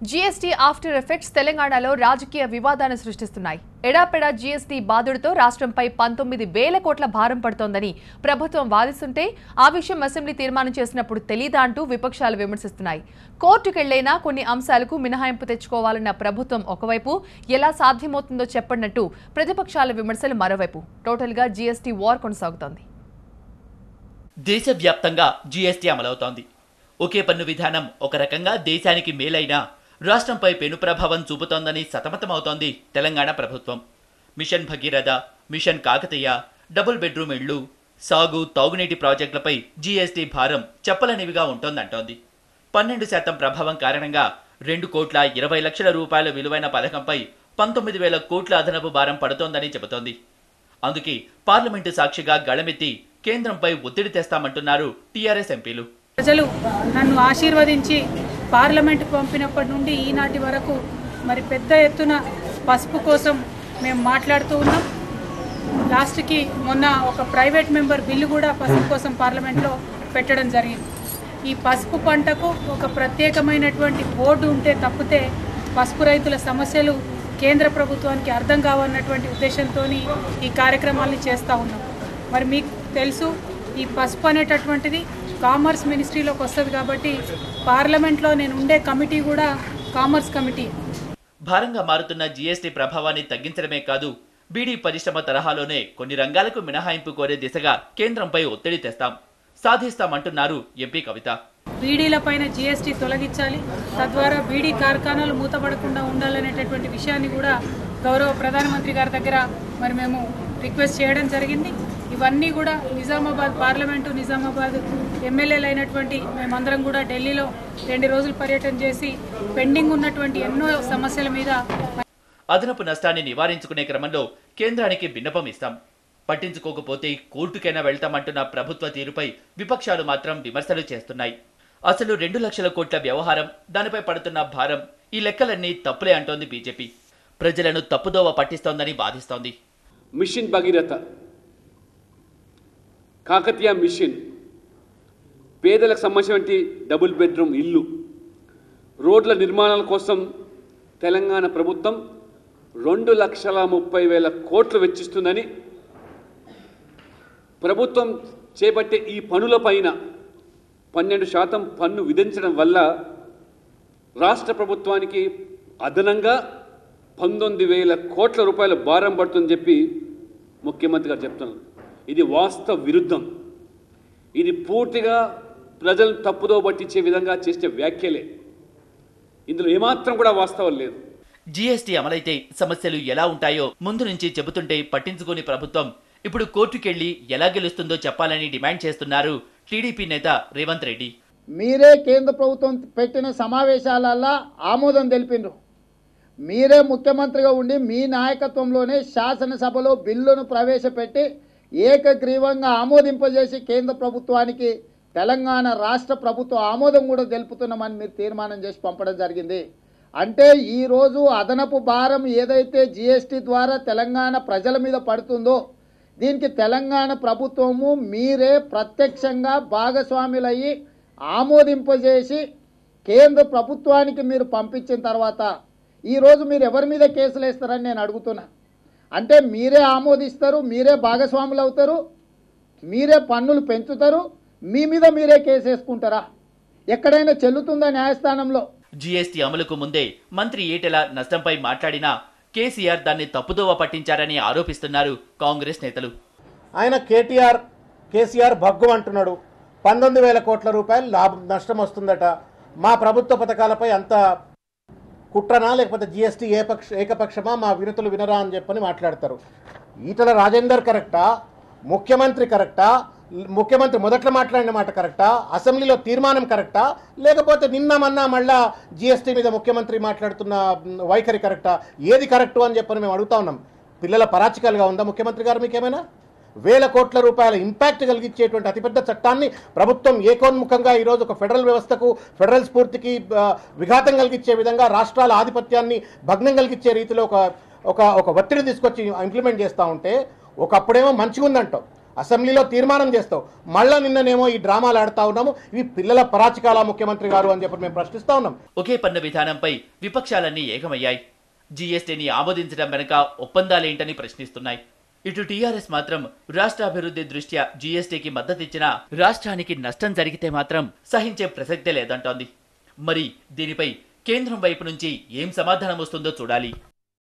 GST after effects తెలంగాణలో రాజకీయ వివాదాన్ని సృష్టిస్తున్నాయి. ఎడాపెడా జీఎస్టీ బాధుడితో రాష్ట్రంపై 19,000 కోట్ల భారం పడుతోందని ప్రభుత్వం వాదిస్తుంటే ఆ విషయం అసెంబ్లీ తీర్మానం చేసినప్పుడు తెలీదా అంటూ విపక్షాలు విమర్శిస్తున్నాయి. కోర్టుకెళ్లైనా కొన్ని అంశాలకు మినహాయింపు తెచ్చుకోవాలన్న ప్రభుత్వం ఒకవైపు ఎలా సాధ్యమవుతుందో చెప్పన్నట్టు ప్రతిపక్షాల విమర్శలు మరోవైపు. టోటల్గా జీఎస్టీ వార్ కొనసాగుతోంది. దేశవ్యాప్తంగా జీఎస్టీ అమలవుతోంది. ఒకే పన్ను విధానం ఒక రకంగా దేశానికి మేలైనా రాష్ట్రంపై పెను ప్రభావం చూపుతోందని సతమతమవుతోంది తెలంగాణ ప్రభుత్వం. Mission Bhagiratha, mission Kakatiya, double bedroom ఇళ్లు, సాగు, తాగునీటి ప్రాజెక్టులపై జీఎస్టీ భారం చెప్పలనివిగా ఉంటోందంటోంది. 12% ప్రభావం కారణంగా 2,20,00,000 రూపాయల విలువైన పథకంపై 19,000 కోట్ల అదనపు భారం పడుతోందని చెబుతోంది. అందుకే పార్లమెంటు సాక్షిగా గళమెత్తి కేంద్రంపై ఒత్తిడి తెస్తామంటున్నారు టీఆర్ఎస్ ఎంపీలు. ప్రజలు నన్ను ఆశీర్వదించి పార్లమెంటుకు పంపినప్పటి నుండి ఈనాటి వరకు మరి పెద్ద ఎత్తున పసుపు కోసం మేము మాట్లాడుతూ ఉన్నాం. లాస్ట్కి మొన్న ఒక ప్రైవేట్ మెంబర్ బిల్లు కూడా పసుపు కోసం పార్లమెంట్లో పెట్టడం జరిగింది. ఈ పసుపు పంటకు ఒక ప్రత్యేకమైనటువంటి బోర్డు ఉంటే తప్పితే పసుపు రైతుల సమస్యలు కేంద్ర ప్రభుత్వానికి అర్థం కావన్నటువంటి ఉద్దేశంతో ఈ కార్యక్రమాన్ని చేస్తూ ఉన్నాం. మరి మీకు తెలుసు, ఈ పసుపు అనేటటువంటిది కామర్స్ మినిస్ట్రీలోకి వస్తుంది కాబట్టి పార్లమెంట్లో నేను ఉండే కమిటీ కూడా కామర్స్ కమిటీ. భారంగా మారుతున్న జీఎస్టీ ప్రభావాన్ని తగ్గించడమే కాదు, బీడీ పరిశ్రమ తరహాలోనే కొన్ని రంగాలకు మినహాయింపు కోరే దిశగా కేంద్రంపై ఒత్తిడి తెస్తాం, సాధిస్తామంటున్నారు ఎంపీ కవిత. బీడీలపైన జీఎస్టీ తొలగించాలి, తద్వారా బీడీ కార్ఖానాలు మూతపడకుండా ఉండాలనేటటువంటి విషయాన్ని కూడా గౌరవ ప్రధానమంత్రి గారి దగ్గర మరి మేము రిక్వెస్ట్ చేయడం జరిగింది. ఇవన్నీ కూడా నిజామాబాద్ పార్లమెంటు, నిజామాబాద్ ఎమ్మెల్యేలు అయినటువంటి మేమందరం కూడా ఢిల్లీలో 2 రోజులు పర్యటన చేసి పెండింగ్ ఉన్నటువంటి ఎన్నో సమస్యల మీద అదనపు నష్టాన్ని నివారించుకునే క్రమంలో కేంద్రానికి విన్నపం ఇస్తాం, పట్టించుకోకపోతే కోర్టుకైనా వెళ్తామంటున్న ప్రభుత్వ తీరుపై విపక్షాలు మాత్రం విమర్శలు చేస్తున్నాయి. అసలు 2 లక్షల కోట్ల వ్యవహారం, దానిపై పడుతున్న భారం, ఈ లెక్కలన్నీ తప్పులే అంటోంది బీజేపీ. ప్రజలను తప్పుదోవ పట్టిస్తోందని వాదిస్తోంది. మిషన్ భగీరథ, కాకతీయ మిషన్, పేదలకు సంబంధించినటువంటి డబుల్ బెడ్రూమ్ ఇల్లు, రోడ్ల నిర్మాణాల కోసం తెలంగాణ ప్రభుత్వం 2,30,000 కోట్లు వెచ్చిస్తుందని, ప్రభుత్వం చేపట్టే ఈ పనులపైన 12% పన్ను విధించడం వల్ల రాష్ట్ర ప్రభుత్వానికి అదనంగా 19,000 కోట్ల రూపాయల భారం పడుతుందని చెప్పి ముఖ్యమంత్రి గారు చెప్తున్నారు. ఇది వాస్తవ విరుద్ధం. ఇది పూర్తిగా ప్రజలను తప్పుదో పట్టించే విధంగా చేసే వ్యాఖ్యలే. ఇందులో ఏమాత్రం కూడా వాస్తవం లేదు. జీఎస్టీ అమలైతే సమస్యలు ఎలా ఉంటాయో ముందు నుంచి చెబుతుంటే పట్టించుకోని ప్రభుత్వం ఇప్పుడు కోర్టుకెళ్లి ఎలా గెలుస్తుందో చెప్పాలని డిమాండ్ చేస్తున్నారు టీడీపీ నేత రేవంత్ రెడ్డి. మీరే కేంద్ర ప్రభుత్వం పెట్టిన సమావేశాలలో ఆమోదం తెలిపినరు. మీరే ముఖ్యమంత్రిగా ఉండి మీ నాయకత్వంలోనే శాసనసభలో బిల్లును ప్రవేశపెట్టి ఏకగ్రీవంగా ఆమోదింపజేసి కేంద్ర ప్రభుత్వానికి తెలంగాణ రాష్ట్ర ప్రభుత్వ ఆమోదం కూడా తెలుపుతున్నామని మీరు తీర్మానం చేసి పంపడం జరిగింది. అంటే ఈరోజు అదనపు భారం ఏదైతే జీఎస్టీ ద్వారా తెలంగాణ ప్రజల మీద పడుతుందో దీనికి తెలంగాణ ప్రభుత్వము మీరే ప్రత్యక్షంగా భాగస్వాములయ్యి ఆమోదింపజేసి కేంద్ర ప్రభుత్వానికి మీరు పంపించిన తర్వాత ఈరోజు మీరు ఎవరి మీద కేసులు వేస్తారని నేను అడుగుతున్నా. అంటే మీరే ఆమోదిస్తారు, మీరే భాగస్వాములు అవుతారు, మీరే పన్నులు పెంచుతారు, మీ మీద మీరే కేసు వేసుకుంటారా? ఎక్కడైనా చెల్లుతుందా న్యాయస్థానంలో? జీఎస్టీ అమలుకు ముందే మంత్రి ఈటెల నష్టంపై మాట్లాడినా కేసీఆర్ దాన్ని తప్పుదోవ పట్టించారని ఆరోపిస్తున్నారు కాంగ్రెస్ నేతలు. ఆయన కేసీఆర్ భగ్గు అంటున్నాడు. 19,000 కోట్ల రూపాయలు నష్టం వస్తుందట. మా ప్రభుత్వ పథకాలపై అంత కుట్రనా లేకపోతే జీఎస్టీ ఏకపక్షమా, మా వినతులు వినరా అని చెప్పని మాట్లాడతారు. ఈటల రాజేందర్ కరెక్టా? ముఖ్యమంత్రి కరెక్టా? ముఖ్యమంత్రి మొదట్లో మాట్లాడిన మాట కరెక్టా? అసెంబ్లీలో తీర్మానం కరెక్టా? లేకపోతే నిన్న మళ్ళా జీఎస్టీ మీద ముఖ్యమంత్రి మాట్లాడుతున్న వైఖరి కరెక్టా? ఏది కరెక్టు అని చెప్పని మేము అడుగుతా ఉన్నాం. పిల్లల పరాచికలుగా ఉందా ముఖ్యమంత్రి గారు? మీకేమైనా 1,000 కోట్ల రూపాయల ఇంపాక్ట్ కలిగించేటువంటి అతిపెద్ద చట్టాన్ని ప్రభుత్వం ఏకోన్ముఖంగా ఈరోజు ఒక ఫెడరల్ వ్యవస్థకు, ఫెడరల్ స్ఫూర్తికి విఘాతం కలిగించే విధంగా, రాష్ట్రాల ఆధిపత్యాన్ని భగ్నం కలిగించే రీతిలో ఒక ఒత్తిడి తీసుకొచ్చి ఇంప్లిమెంట్ చేస్తూ ఉంటే, ఒకప్పుడేమో మంచిగా ఉందంటాం, అసెంబ్లీలో తీర్మానం చేస్తావు, మళ్ళా నిన్ననేమో ఈ డ్రామాలు ఆడుతా ఉన్నాము. ఇవి పిల్లల పరాచికాల ముఖ్యమంత్రి గారు అని చెప్పి మేము ప్రశ్నిస్తా ఉన్నాం. ఒకే పన్ను విధానంపై విపక్షాలన్నీ ఏకమయ్యాయి. జీఎస్టీని ఆమోదించడం వెనుక ఒప్పందాలేంటని ప్రశ్నిస్తున్నాయి. ఇటు టీఆర్ఎస్ మాత్రం రాష్ట్రాభివృద్ధి దృష్ట్యా జీఎస్టీకి మద్దతిచ్చినా రాష్ట్రానికి నష్టం జరిగితే మాత్రం సహించే ప్రసక్తే లేదంటోంది. మరి దీనిపై కేంద్రం వైపు నుంచి ఏం సమాధానం వస్తుందో చూడాలి.